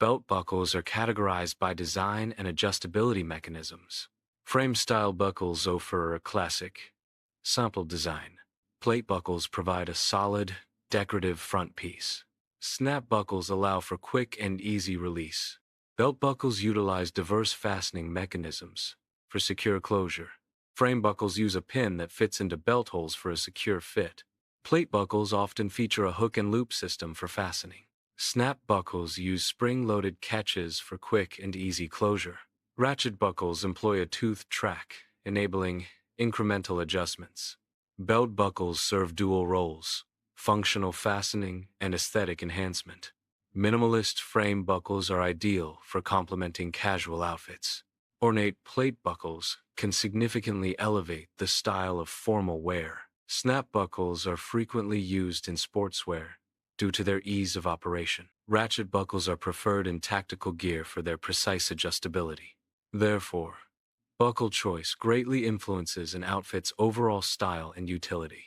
Belt buckles are categorized by design and adjustability mechanisms. Frame-style buckles offer a classic, simple design. Plate buckles provide a solid, decorative front piece. Snap buckles allow for quick and easy release. Belt buckles utilize diverse fastening mechanisms for secure closure. Frame buckles use a pin that fits into belt holes for a secure fit. Plate buckles often feature a hook and loop system for fastening. Snap buckles use spring-loaded catches for quick and easy closure. Ratchet buckles employ a toothed track, enabling incremental adjustments. Belt buckles serve dual roles: functional fastening and aesthetic enhancement. Minimalist frame buckles are ideal for complementing casual outfits. Ornate plate buckles can significantly elevate the style of formal wear. Snap buckles are frequently used in sportswear due to their ease of operation. Ratchet buckles are preferred in tactical gear for their precise adjustability. Therefore, buckle choice greatly influences an outfit's overall style and utility.